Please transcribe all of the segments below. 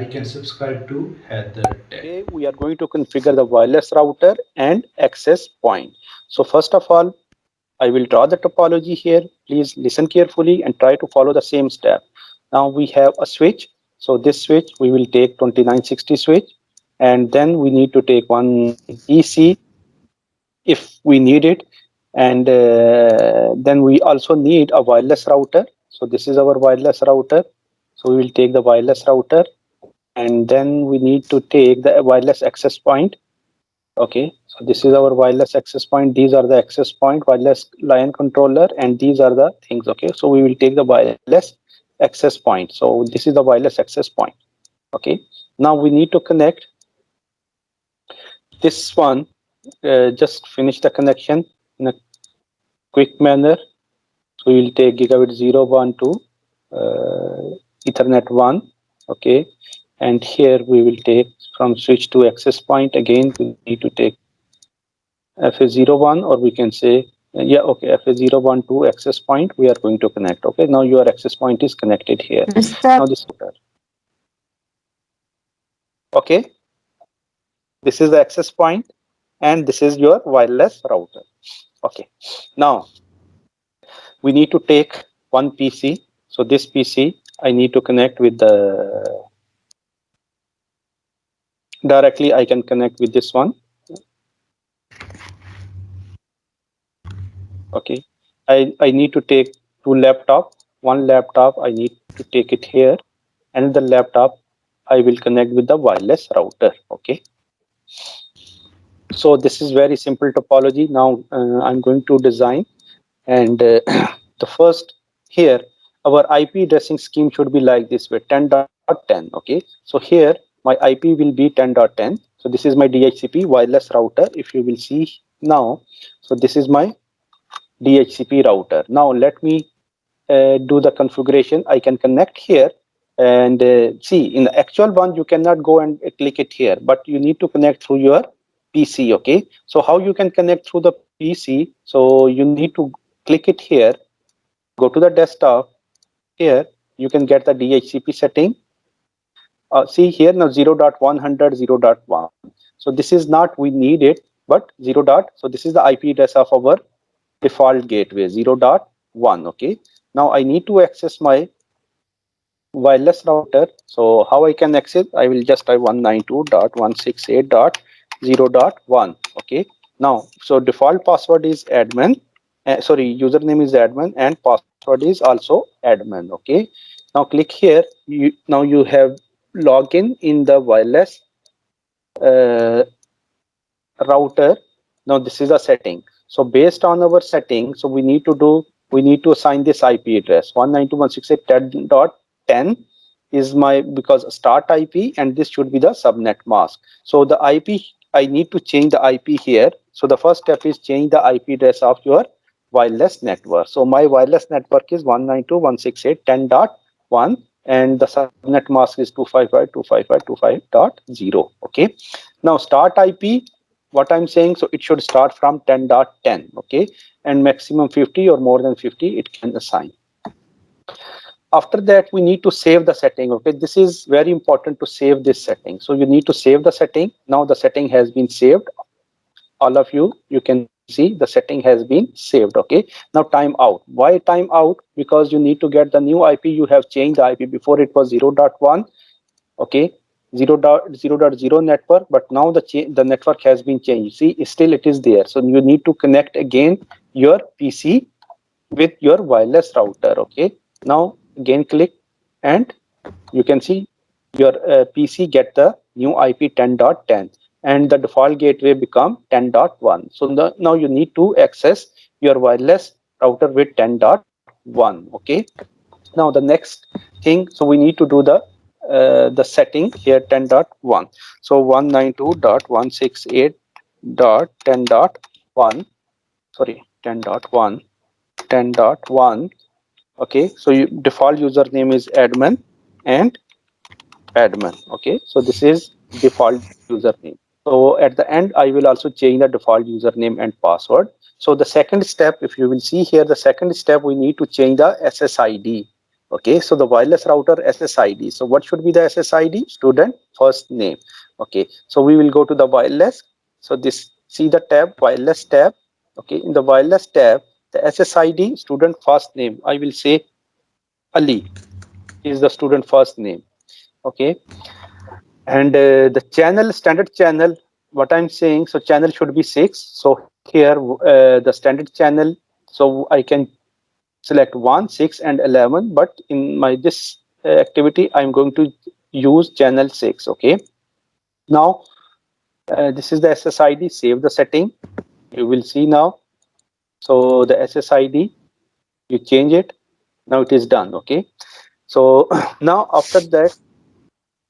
like and subscribe to HaiderTech. Today we are going to configure the wireless router and access point. So first of all, I will draw the topology here. Please listen carefully and try to follow the same step. Now we have a switch. So this switch we will take 2960 switch, and then we need to take one PC if we need it, and then we also need a wireless router. So this is our wireless router. So we will take the wireless router, and then we need to take the wireless access point. Okay, so this is our wireless access point. These are the access point, wireless LAN controller, and these are the things. Okay, so we will take the wireless access point. So this is the wireless access point. Okay, now we need to connect this one. Just finish the connection in a quick manner. So we will take gigabit 0, 1 to Ethernet 1. Okay, and here we will take from switch to access point. Again, we need to take FA01, or we can say, FA01 to access point we are going to connect. Okay, now your access point is connected here. Now this router. Okay, this is the access point, and this is your wireless router. Okay, now we need to take one PC. So this PC I need to connect with the directly. I can connect with this one. Okay, I need to take two laptop. One laptop I need to take it here, and the laptop I will connect with the wireless router. Okay, so this is very simple topology. Now I'm going to design, and the first here our IP addressing scheme should be like this way: 10.10. Okay, so here my IP will be 10.10. So this is my DHCP wireless router. If you will see now, so this is my DHCP router. Now let me do the configuration. I can connect here, and see, in the actual one you cannot go and click it here, but you need to connect through your PC. Okay, so how you can connect through the PC? So you need to click it here, go to the desktop. Here you can get the DHCP setting. See here now 0.100 0.1. So this is not we need it, but 0. So this is the IP address of our default gateway 0.1. Okay, now I need to access my wireless router. So how I can access? I will just type 192.168.0.1. Okay, now so default password is admin. Sorry, username is admin, and password is also admin. Okay, now click here. Now you have login in the wireless uh, router. Now this is a setting. So based on our setting, so we need to assign this IP address 192.168.10 is my, because start IP, and this should be the subnet mask. So the IP, I need to change the IP here. So the first step is change the IP address of your wireless network. So my wireless network is 192.168.10.1, and the subnet mask is 255.255.255.0. Okay, now start IP, what I'm saying, so it should start from 10.10. Okay, and maximum 50 or more than 50 it can assign. After that we need to save the setting. Okay, this is very important to save this setting. So you need to save the setting. Now the setting has been saved. All of you can see the setting has been saved. Okay, now time out. Why time out? Because you need to get the new IP. You have changed the IP. Before it was 0.1. Okay, 0.0 network, but now the network has been changed. See, still it is there. So you need to connect again your PC with your wireless router. Okay, now again click, and you can see your PC get the new IP 10.10, and the default gateway become 10.1. So now you need to access your wireless router with 10.1. Okay, now the next thing, so we need to do the setting here 10.1. So 192.168.10.1, sorry, 10.1, 10.1. Okay, so default username is admin and admin. Okay, so this is default username. So at the end I will also change the default username and password. So the second step, if you will see here, the second step, we need to change the SSID. Okay, so the wireless router SSID. So what should be the SSID? Student first name. Okay, so we will go to the wireless. So this, see the tab, wireless tab. Okay, in the wireless tab, the SSID, student first name, I will say Ali is the student first name. Okay, and the channel, standard channel, what I'm saying, so channel should be 6. So here the standard channel, so I can select 1, 6 and 11, but in my this activity I'm going to use channel 6. Okay, now this is the SSID. Save the setting, you will see now. So the SSID, you change it, now it is done. Okay, so now after that,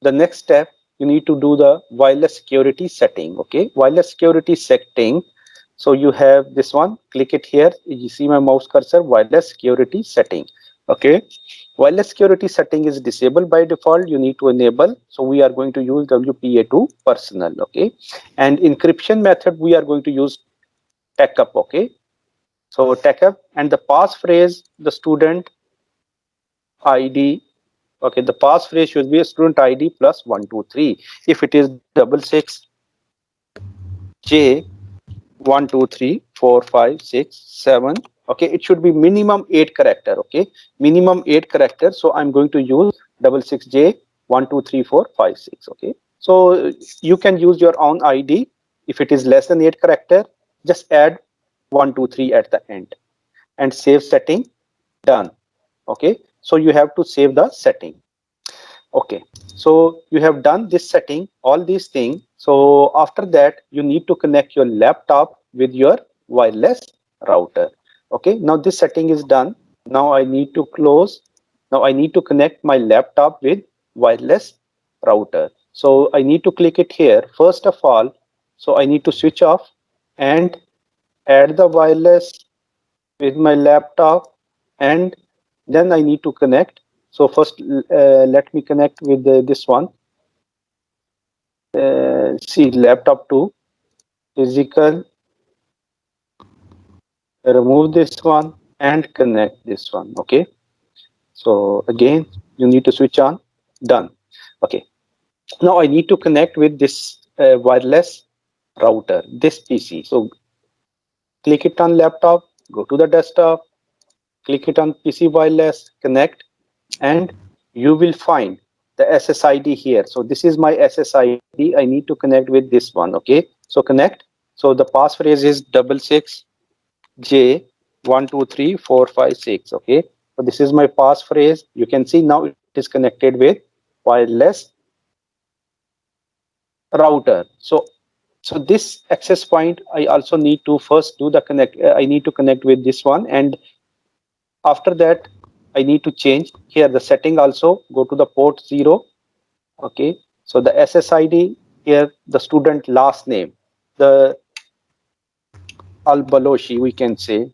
the next step, you need to do the wireless security setting. Okay, wireless security setting, so you have this one, click it here, you see my mouse cursor, wireless security setting. Okay, wireless security setting is disabled by default, you need to enable. So we are going to use WPA2 personal. Okay, and encryption method we are going to use TechUp. Okay, so TechUp, and the passphrase, the student ID. Okay, the passphrase should be a student ID plus 123. If it is 66J 1 2 3 4 5 6 7, okay, it should be minimum 8 character. Okay, minimum 8 character. So I'm going to use 66J 1 2 3 4 5 6. Okay, so you can use your own ID. If it is less than 8 character, just add 1 2 3 at the end and save setting. Done. Okay, so you have to save the setting. Okay, so you have done this setting, all these things. So after that, you need to connect your laptop with your wireless router. Okay, now this setting is done. Now I need to close. Now I need to connect my laptop with wireless router. So I need to click it here. First of all, so I need to switch off and add the wireless with my laptop, and then I need to connect. So first, let me connect with this one. See, laptop to physical, remove this one and connect this one. Okay, so again, you need to switch on. Done. Okay, now I need to connect with this wireless router, this PC. So click it on laptop, go to the desktop, click it on PC wireless, connect, and you will find the SSID here. So this is my SSID. I need to connect with this one. Okay, so connect. So the passphrase is 66J 1 2 3 4 5 6. Okay, so this is my passphrase. You can see now it is connected with wireless router. So this access point, I also need to first do the connect. I need to connect with this one, and after that, I need to change here the setting also. Go to the port 0. Okay, so the SSID here, the student last name, the Al Balochi, we can say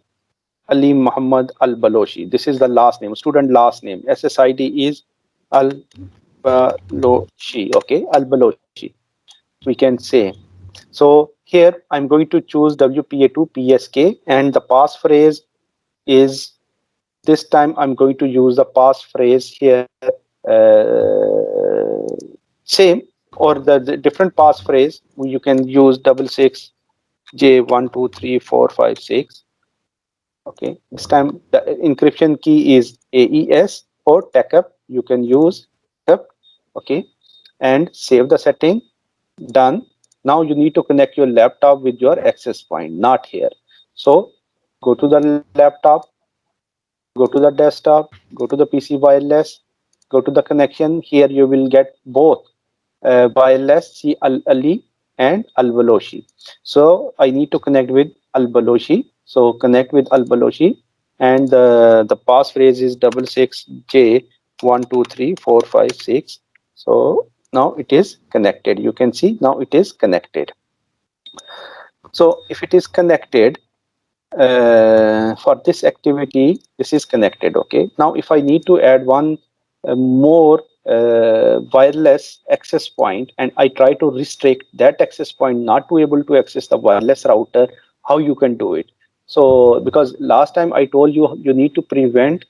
Ali Muhammad Al Balochi. This is the last name, student last name. SSID is Al Balochi. Okay, Al Balochi, we can say. So here I'm going to choose WPA2 PSK, and the passphrase is, this time I'm going to use the passphrase here, same, or the different passphrase. You can use 66J 1 2 3 4 5 6. Okay, this time the encryption key is AES or TechUp. You can use TechUp. Okay, and save the setting. Done. Now you need to connect your laptop with your access point, not here. So go to the laptop, go to the desktop, go to the PC wireless, go to the connection. Here you will get both wireless, see Ali and Al Balochi. So I need to connect with Al Balochi. So connect with Al Balochi, and the passphrase is 66J 1 2 3 4 5 6. So now it is connected. You can see now it is connected. So if it is connected, for this activity, this is connected. Okay, now if I need to add one more wireless access point, and I try to restrict that access point not to able to access the wireless router, how you can do it? So because last time I told you, you need to prevent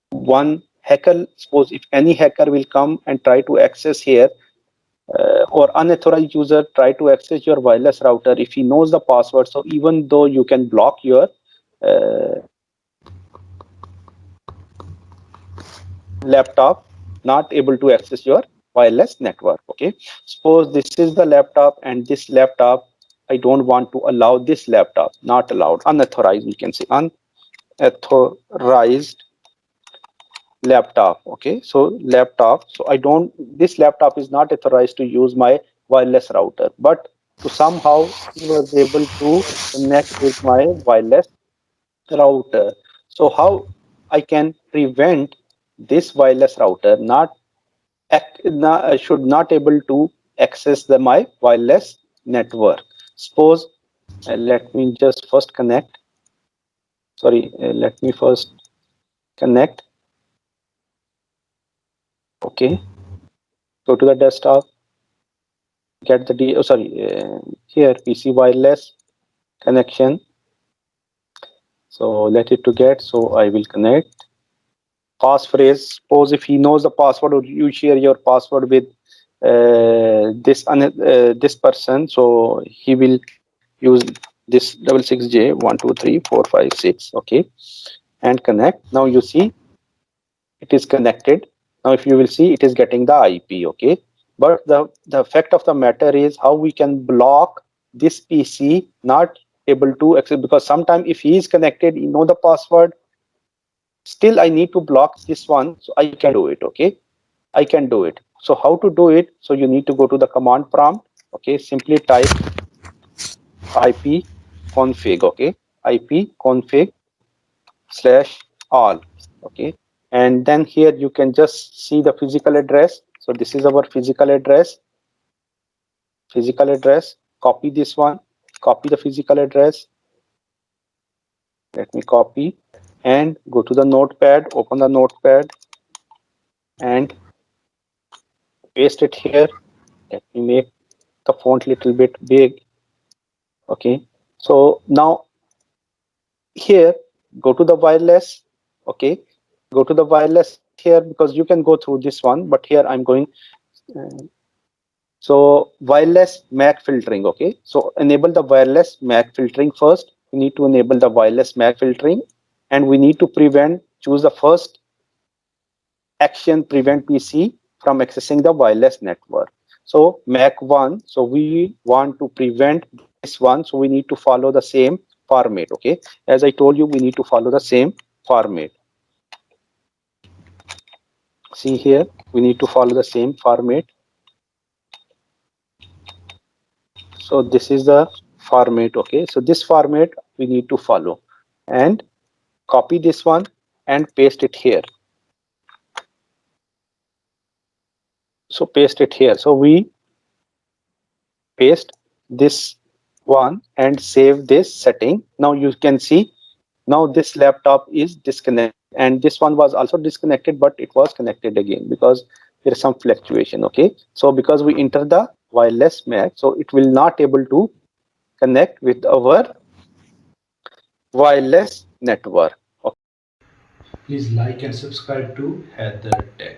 one hacker, suppose if any hacker will come and try to access here, or unauthorized user try to access your wireless router, if he knows the password, so even though you can block your laptop, not able to access your wireless network. Okay, suppose this is the laptop, and this laptop I don't want to allow this laptop, not allowed, unauthorized, we can say unauthorized laptop. Okay, so laptop, so I don't, this laptop is not authorized to use my wireless router, but to somehow he was able to connect with my wireless router. So how I can prevent this wireless router should not able to access my wireless network. Suppose let me just first connect, sorry, let me first connect. Okay, go to the desktop, get the here PC wireless connection. So let it to get, so I will connect. Passphrase, suppose if he knows the password, or you share your password with this person, so he will use this 66J12345 6. Okay, and connect. Now you see it is connected. Now if you will see, it is getting the IP. Okay, but the fact of the matter is how we can block this PC not able to access, because sometime if he is connected, you know the password, still I need to block this one, so I can do it. Okay, I can do it. So how to do it? So you need to go to the command prompt. Okay, simply type ipconfig. Okay, ipconfig /all. Okay, and then here you can just see the physical address. So this is our physical address. Copy this one, copy the physical address. Let me copy and go to the notepad, open the notepad and paste it here. Let me make the font little bit big. Okay, so now here go to the wireless. Okay, go to the wireless here, because you can go through this one, but here I'm going. uh, so wireless MAC filtering. Okay, so enable the wireless MAC filtering first. We need to enable the wireless MAC filtering, and we need to choose the first action, prevent PC from accessing the wireless network. So MAC 1, so we want to prevent this one, so we need to follow the same format. Okay, as I told you, we need to follow the same format. See here, we need to follow the same format. So this is the format. Okay, so this format we need to follow, and copy this one and paste it here. So paste it here. So we paste this one and save this setting. Now you can see, now this laptop is disconnected, and this one was also disconnected, but it was connected again because there is some fluctuation. Okay, so because we enter the wireless MAC, so it will not able to connect with our wireless network. Please like and subscribe to HaiderTech.